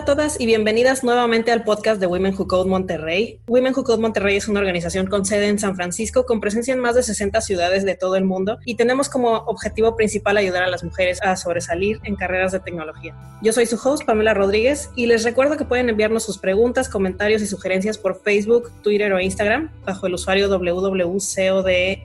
a todas y bienvenidas nuevamente al podcast de Women Who Code Monterrey. Women Who Code Monterrey es una organización con sede en San Francisco, con presencia en más de 60 ciudades de todo el mundo y tenemos como objetivo principal ayudar a las mujeres a sobresalir en carreras de tecnología. Yo soy su host, Pamela Rodríguez, y les recuerdo que pueden enviarnos sus preguntas, comentarios y sugerencias por Facebook, Twitter o Instagram bajo el usuario www.codemty.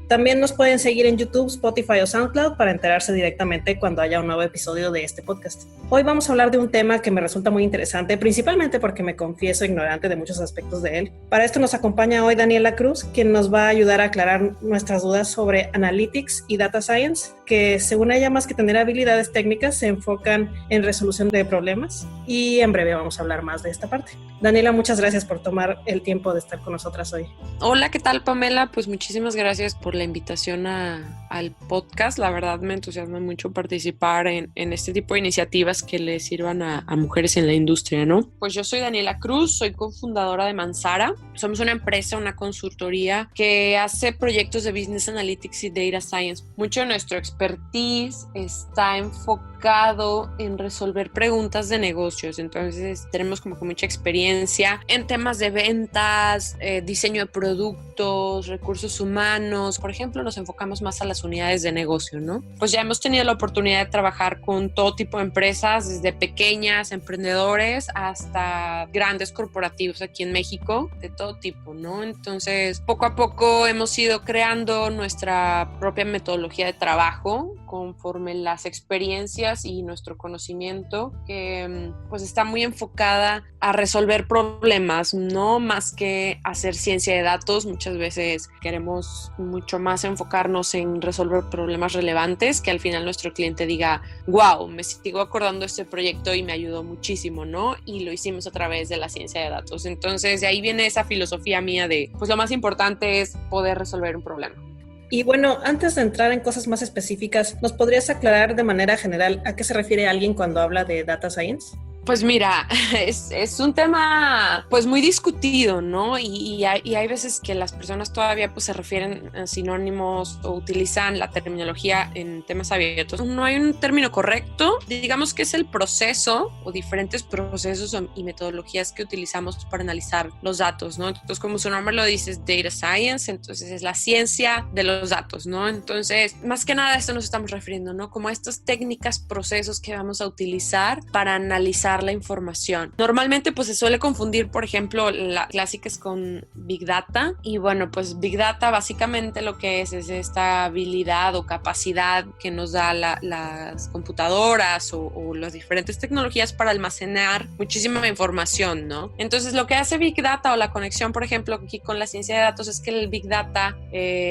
También nos pueden seguir en YouTube, Spotify o SoundCloud para enterarse directamente cuando haya un nuevo episodio de este podcast. Hoy vamos a hablar de un tema que me resulta muy interesante, principalmente porque me confieso ignorante de muchos aspectos de él. Para esto nos acompaña hoy Daniela Cruz, quien nos va a ayudar a aclarar nuestras dudas sobre Analytics y Data Science, que según ella, más que tener habilidades técnicas, se enfocan en resolución de problemas, y en breve vamos a hablar más de esta parte. Daniela, muchas gracias por tomar el tiempo de estar con nosotras hoy. Hola, ¿qué tal, Pamela? Pues muchísimas gracias por la invitación al podcast. La verdad me entusiasma mucho participar en este tipo de iniciativas que le sirvan a mujeres en la industria, ¿no? Pues yo soy Daniela Cruz, soy cofundadora de Mansara. Somos una empresa, una consultoría que hace proyectos de Business Analytics y Data Science. Mucho de nuestro expertise está enfocado en resolver preguntas de negocios. Entonces tenemos como que mucha experiencia en temas de ventas, diseño de productos, recursos humanos. Por ejemplo, nos enfocamos más a las unidades de negocio, ¿no? Pues ya hemos tenido la oportunidad de trabajar con todo tipo de empresas, desde pequeñas, emprendedores, hasta grandes corporativos aquí en México, de todo tipo, ¿no? Entonces, poco a poco hemos ido creando nuestra propia metodología de trabajo conforme las experiencias y nuestro conocimiento, que pues está muy enfocada a resolver problemas, no más que hacer ciencia de datos. Muchas veces queremos mucho más enfocarnos en resolver problemas relevantes, que al final nuestro cliente diga, wow, me sigo acordando de este proyecto y me ayudó muchísimo, ¿no? Y lo hicimos a través de la ciencia de datos. Entonces, de ahí viene esa filosofía mía de, pues lo más importante es poder resolver un problema. Y bueno, antes de entrar en cosas más específicas, ¿nos podrías aclarar de manera general a qué se refiere alguien cuando habla de Data Science? Pues mira, es un tema pues muy discutido, ¿no? Y hay veces que las personas todavía pues se refieren a sinónimos o utilizan la terminología en temas abiertos. No hay un término correcto, digamos que es el proceso o diferentes procesos y metodologías que utilizamos para analizar los datos, ¿no? Entonces, como su nombre lo dice, es Data Science, entonces es la ciencia de los datos, ¿no? Entonces, más que nada a esto nos estamos refiriendo, ¿no? Como a estas técnicas, procesos que vamos a utilizar para analizar la información. Normalmente pues se suele confundir, por ejemplo, la clásica es con Big Data, y bueno, pues Big Data básicamente lo que es esta habilidad o capacidad que nos da las computadoras o las diferentes tecnologías para almacenar muchísima información, ¿no? Entonces lo que hace Big Data o la conexión, por ejemplo, aquí con la ciencia de datos, es que el Big Data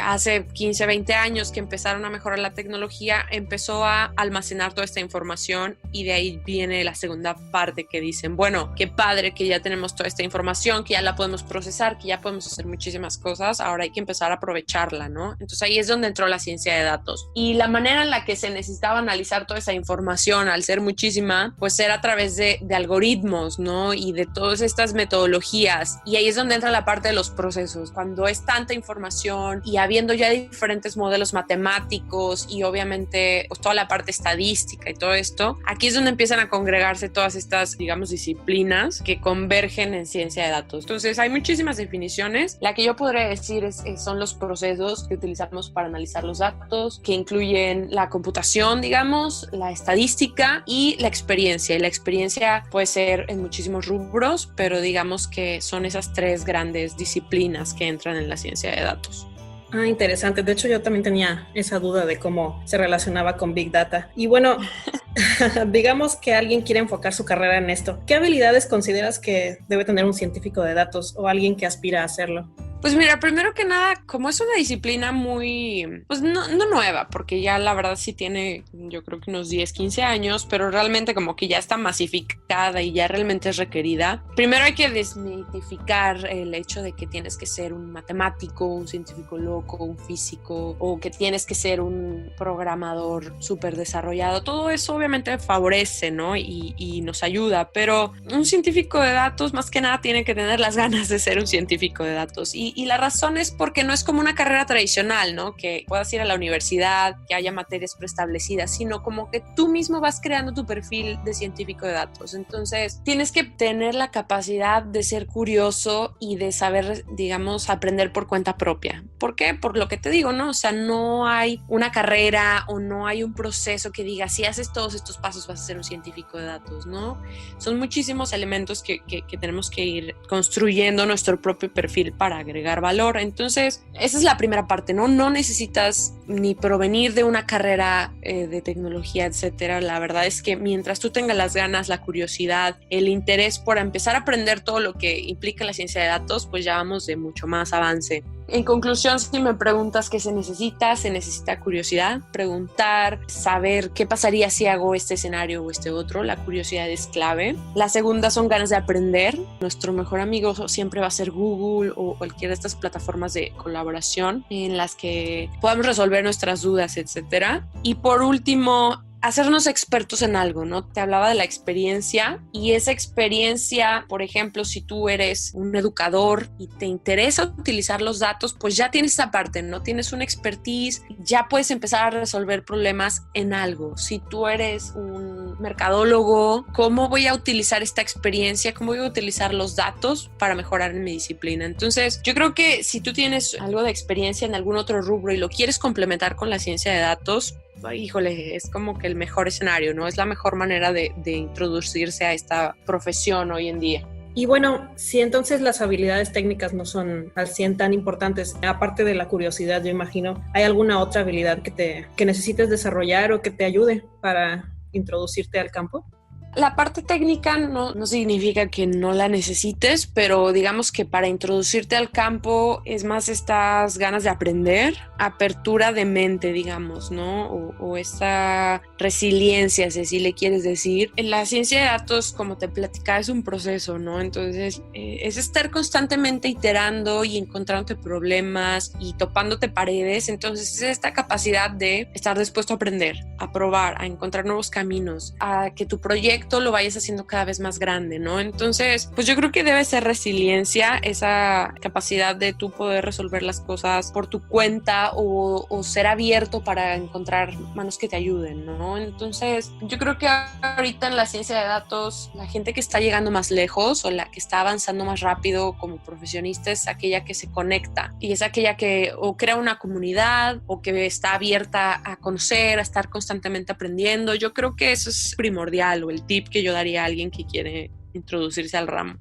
hace 15, 20 años que empezaron a mejorar la tecnología, empezó a almacenar toda esta información, y de ahí viene la segunda parte que dicen, bueno, qué padre que ya tenemos toda esta información, que ya la podemos procesar, que ya podemos hacer muchísimas cosas, ahora hay que empezar a aprovecharla, ¿no? Entonces ahí es donde entró la ciencia de datos. Y la manera en la que se necesitaba analizar toda esa información, al ser muchísima, pues era a través de algoritmos, ¿no? Y de todas estas metodologías. Y ahí es donde entra la parte de los procesos. Cuando es tanta información y habiendo ya diferentes modelos matemáticos y obviamente pues toda la parte estadística y todo esto, aquí es donde empiezan a congregarse todas estas, digamos, disciplinas que convergen en ciencia de datos. Entonces hay muchísimas definiciones. La que yo podría decir son los procesos que utilizamos para analizar los datos, que incluyen la computación, digamos, la estadística y la experiencia. Y la experiencia puede ser en muchísimos rubros, pero digamos que son esas tres grandes disciplinas que entran en la ciencia de datos. Ah, interesante. De hecho, yo también tenía esa duda de cómo se relacionaba con Big Data. Y bueno, digamos que alguien quiere enfocar su carrera en esto. ¿Qué habilidades consideras que debe tener un científico de datos o alguien que aspira a hacerlo? Pues mira, primero que nada, como es una disciplina muy, pues no nueva, porque ya la verdad sí tiene, yo creo que unos 10, 15 años, pero realmente como que ya está masificada y ya realmente es requerida. Primero hay que desmitificar el hecho de que tienes que ser un matemático, un científico loco, un físico, o que tienes que ser un programador súper desarrollado. Todo eso obviamente favorece, ¿no? Y nos ayuda, pero un científico de datos más que nada tiene que tener las ganas de ser un científico de datos. Y Y la razón es porque no es como una carrera tradicional, ¿no? Que puedas ir a la universidad, que haya materias preestablecidas, sino como que tú mismo vas creando tu perfil de científico de datos. Entonces, tienes que tener la capacidad de ser curioso y de saber, digamos, aprender por cuenta propia. ¿Por qué? Por lo que te digo, ¿no? O sea, no hay una carrera o no hay un proceso que diga, si haces todos estos pasos vas a ser un científico de datos, ¿no? Son muchísimos elementos que tenemos que ir construyendo nuestro propio perfil para agregar valor. Entonces, esa es la primera parte, ¿no? No necesitas ni provenir de una carrera de tecnología, etcétera. La verdad es que mientras tú tengas las ganas, la curiosidad, el interés por empezar a aprender todo lo que implica la ciencia de datos, pues ya vamos de mucho más avance. En conclusión, si me preguntas qué se necesita curiosidad, preguntar, saber qué pasaría si hago este escenario o este otro. La curiosidad es clave. La segunda son ganas de aprender. Nuestro mejor amigo siempre va a ser Google o cualquiera de estas plataformas de colaboración en las que podamos resolver nuestras dudas, etcétera. Y por último, hacernos expertos en algo, ¿no? Te hablaba de la experiencia y esa experiencia, por ejemplo, si tú eres un educador y te interesa utilizar los datos, pues ya tienes esa parte, ¿no? Tienes una expertise, ya puedes empezar a resolver problemas en algo. Si tú eres un mercadólogo, ¿cómo voy a utilizar esta experiencia? ¿Cómo voy a utilizar los datos para mejorar en mi disciplina? Entonces, yo creo que si tú tienes algo de experiencia en algún otro rubro y lo quieres complementar con la ciencia de datos, híjole, es como que el mejor escenario, ¿no? Es la mejor manera de introducirse a esta profesión hoy en día. Y bueno, si entonces las habilidades técnicas no son al 100 tan importantes, aparte de la curiosidad, yo imagino, ¿hay alguna otra habilidad que necesites desarrollar o que te ayude para introducirte al campo? La parte técnica no significa que no la necesites, pero digamos que para introducirte al campo es más estas ganas de aprender, apertura de mente, digamos, ¿no? O esta resiliencia, si así le quieres decir. En la ciencia de datos, como te platicaba, es un proceso, ¿no? Entonces, es estar constantemente iterando y encontrándote problemas y topándote paredes. Entonces, es esta capacidad de estar dispuesto a aprender, a probar, a encontrar nuevos caminos, a que tu proyecto lo vayas haciendo cada vez más grande, ¿no? Entonces, pues yo creo que debe ser resiliencia, esa capacidad de tú poder resolver las cosas por tu cuenta o ser abierto para encontrar manos que te ayuden, ¿no? Entonces, yo creo que ahorita en la ciencia de datos, la gente que está llegando más lejos o la que está avanzando más rápido como profesionista es aquella que se conecta y es aquella que o crea una comunidad o que está abierta a conocer, a estar constantemente aprendiendo. Yo creo que eso es primordial o el tip que yo daría a alguien que quiere introducirse al ramo.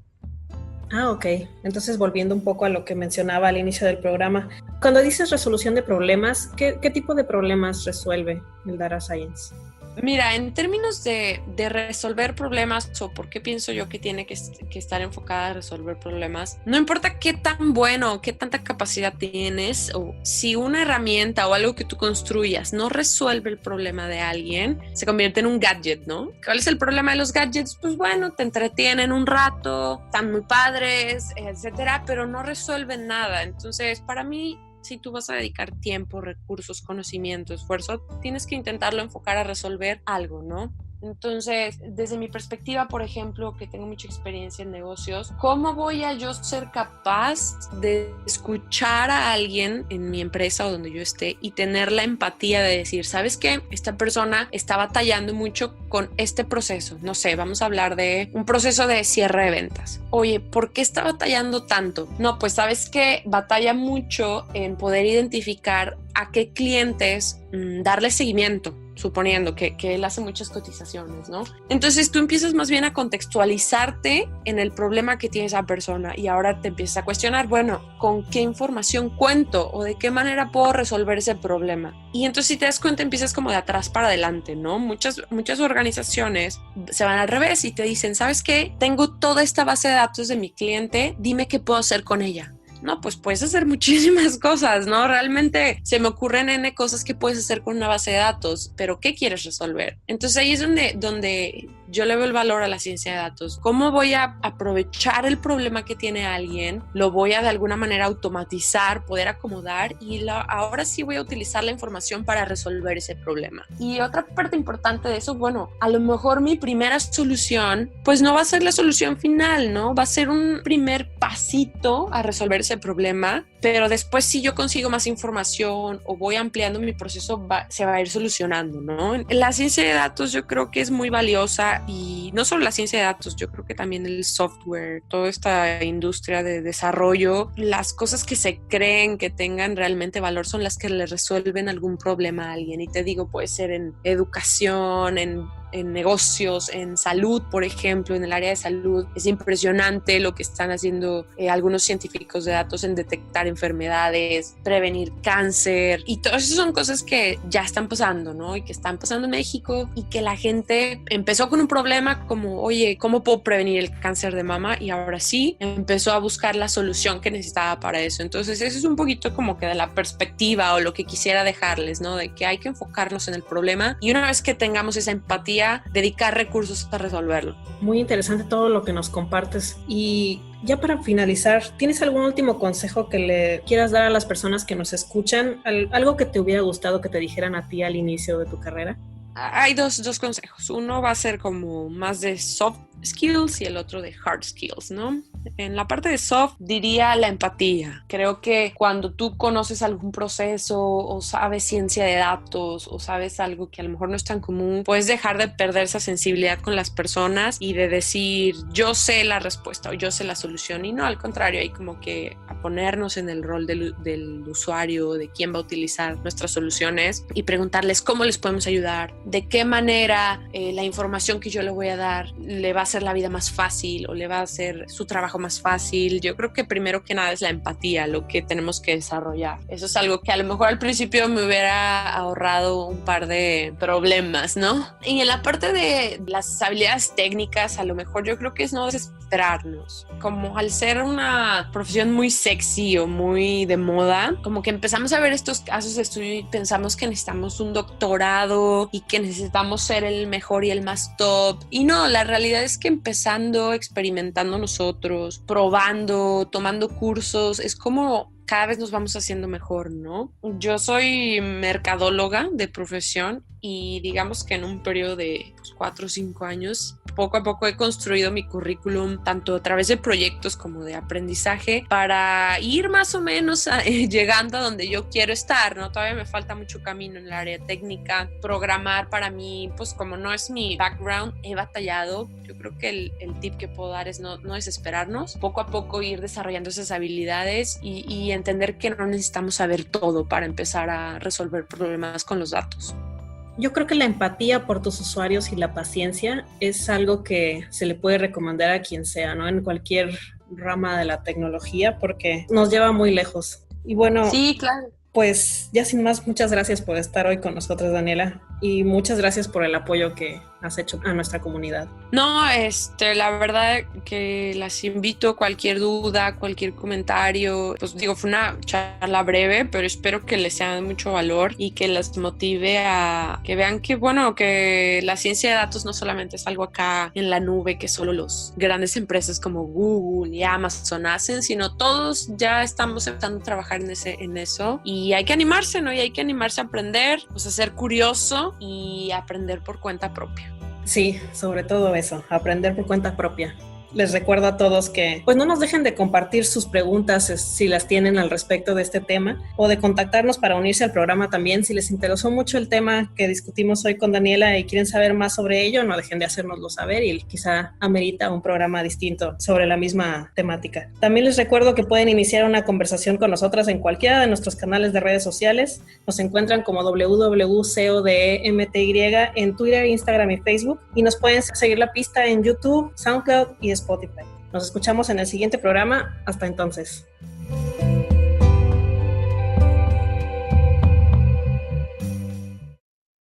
Ah, ok. Entonces, volviendo un poco a lo que mencionaba al inicio del programa, cuando dices resolución de problemas, ¿qué tipo de problemas resuelve el Data Science? Mira, en términos de resolver problemas o por qué pienso yo que tiene que estar enfocada a resolver problemas, no importa qué tan bueno o qué tanta capacidad tienes o si una herramienta o algo que tú construyas no resuelve el problema de alguien, se convierte en un gadget, ¿no? ¿Cuál es el problema de los gadgets? Pues bueno, te entretienen un rato, están muy padres, etcétera, pero no resuelven nada. Entonces, para mí, si tú vas a dedicar tiempo, recursos, conocimiento, esfuerzo, tienes que intentarlo enfocar a resolver algo, ¿no? Entonces, desde mi perspectiva, por ejemplo, que tengo mucha experiencia en negocios, ¿cómo voy a yo ser capaz de escuchar a alguien en mi empresa o donde yo esté y tener la empatía de decir, ¿sabes qué? Esta persona está batallando mucho con este proceso. No sé, vamos a hablar de un proceso de cierre de ventas. Oye, ¿por qué está batallando tanto? No, pues sabes que batalla mucho en poder identificar a qué clientes darle seguimiento, suponiendo que él hace muchas cotizaciones, ¿no? Entonces tú empiezas más bien a contextualizarte en el problema que tiene esa persona y ahora te empiezas a cuestionar, bueno, ¿con qué información cuento o de qué manera puedo resolver ese problema? Y entonces si te das cuenta empiezas como de atrás para adelante, ¿no? Muchas organizaciones se van al revés y te dicen, ¿sabes qué? Tengo toda esta base de datos de mi cliente, dime qué puedo hacer con ella. No, pues puedes hacer muchísimas cosas, ¿no? Realmente se me ocurren N cosas que puedes hacer con una base de datos, pero ¿qué quieres resolver? Entonces ahí es donde yo le veo el valor a la ciencia de datos. ¿Cómo voy a aprovechar el problema que tiene alguien? Lo voy a de alguna manera automatizar, poder acomodar y ahora sí voy a utilizar la información para resolver ese problema. Y otra parte importante de eso, bueno, a lo mejor mi primera solución pues no va a ser la solución final, ¿no? Va a ser un primer pasito a resolver ese problema, pero después si yo consigo más información o voy ampliando mi proceso, se va a ir solucionando, ¿no? La ciencia de datos yo creo que es muy valiosa y no solo la ciencia de datos, yo creo que también el software, toda esta industria de desarrollo, las cosas que se creen que tengan realmente valor son las que le resuelven algún problema a alguien. Y te digo, puede ser en educación, en negocios, en salud, por ejemplo, en el área de salud. Es impresionante lo que están haciendo algunos científicos de datos en detectar enfermedades, prevenir cáncer, y todas esas son cosas que ya están pasando, ¿no? Y que están pasando en México y que la gente empezó con un problema como, oye, ¿cómo puedo prevenir el cáncer de mama? Y ahora sí empezó a buscar la solución que necesitaba para eso. Entonces eso es un poquito como que de la perspectiva o lo que quisiera dejarles, ¿no? De que hay que enfocarnos en el problema y una vez que tengamos esa empatía, dedicar recursos a resolverlo. Muy interesante todo lo que nos compartes. Y ya para finalizar, ¿tienes algún último consejo que le quieras dar a las personas que nos escuchan? ¿Algo que te hubiera gustado que te dijeran a ti al inicio de tu carrera? Hay dos consejos. Uno va a ser como más de soft skills y el otro de hard skills, ¿no? En la parte de soft diría la empatía. Creo que cuando tú conoces algún proceso o sabes ciencia de datos o sabes algo que a lo mejor no es tan común, puedes dejar de perder esa sensibilidad con las personas y de decir yo sé la respuesta o yo sé la solución, y no, al contrario, hay como que a ponernos en el rol del usuario, de quién va a utilizar nuestras soluciones y preguntarles cómo les podemos ayudar, de qué manera la información que yo le voy a dar le va a hacer la vida más fácil o le va a hacer su trabajo más fácil. Yo creo que primero que nada es la empatía lo que tenemos que desarrollar. Eso es algo que a lo mejor al principio me hubiera ahorrado un par de problemas, ¿no? Y en la parte de las habilidades técnicas, a lo mejor yo creo que es no desesperarnos. Como al ser una profesión muy sexy o muy de moda, como que empezamos a ver estos casos de estudio y pensamos que necesitamos un doctorado y que necesitamos ser el mejor y el más top. Y no, la realidad es que empezando, experimentando nosotros, probando, tomando cursos, es como cada vez nos vamos haciendo mejor, ¿no? Yo soy mercadóloga de profesión y digamos que en un periodo de 4 o 5 años, poco a poco he construido mi currículum tanto a través de proyectos como de aprendizaje para ir más o menos llegando a donde yo quiero estar, ¿no? Todavía me falta mucho camino en el área técnica. Programar para mí, pues como no es mi background, he batallado. Yo creo que el tip que puedo dar es no desesperarnos, poco a poco ir desarrollando esas habilidades y entender que no necesitamos saber todo para empezar a resolver problemas con los datos. Yo creo que la empatía por tus usuarios y la paciencia es algo que se le puede recomendar a quien sea, ¿no? En cualquier rama de la tecnología, porque nos lleva muy lejos. Y bueno, sí, claro. Pues ya sin más, muchas gracias por estar hoy con nosotros, Daniela, y muchas gracias por el apoyo que has hecho a nuestra comunidad. No, la verdad que las invito, cualquier duda, cualquier comentario, pues digo, fue una charla breve, pero espero que les sea de mucho valor y que les motive a que vean que, bueno, que la ciencia de datos no solamente es algo acá en la nube que solo los grandes empresas como Google y Amazon hacen, sino todos ya estamos empezando a trabajar en eso, y hay que animarse, ¿no? Y hay que animarse a aprender, pues a ser curioso y aprender por cuenta propia. Sí, sobre todo eso, aprender por cuenta propia. Les recuerdo a todos que pues no nos dejen de compartir sus preguntas si las tienen al respecto de este tema, o de contactarnos para unirse al programa también. Si les interesó mucho el tema que discutimos hoy con Daniela y quieren saber más sobre ello, no dejen de hacérnoslo saber y quizá amerita un programa distinto sobre la misma temática. También les recuerdo que pueden iniciar una conversación con nosotras en cualquiera de nuestros canales de redes sociales. Nos encuentran como www.codemty en Twitter, Instagram y Facebook, y nos pueden seguir la pista en YouTube, SoundCloud y Spotify. Nos escuchamos en el siguiente programa. Hasta entonces.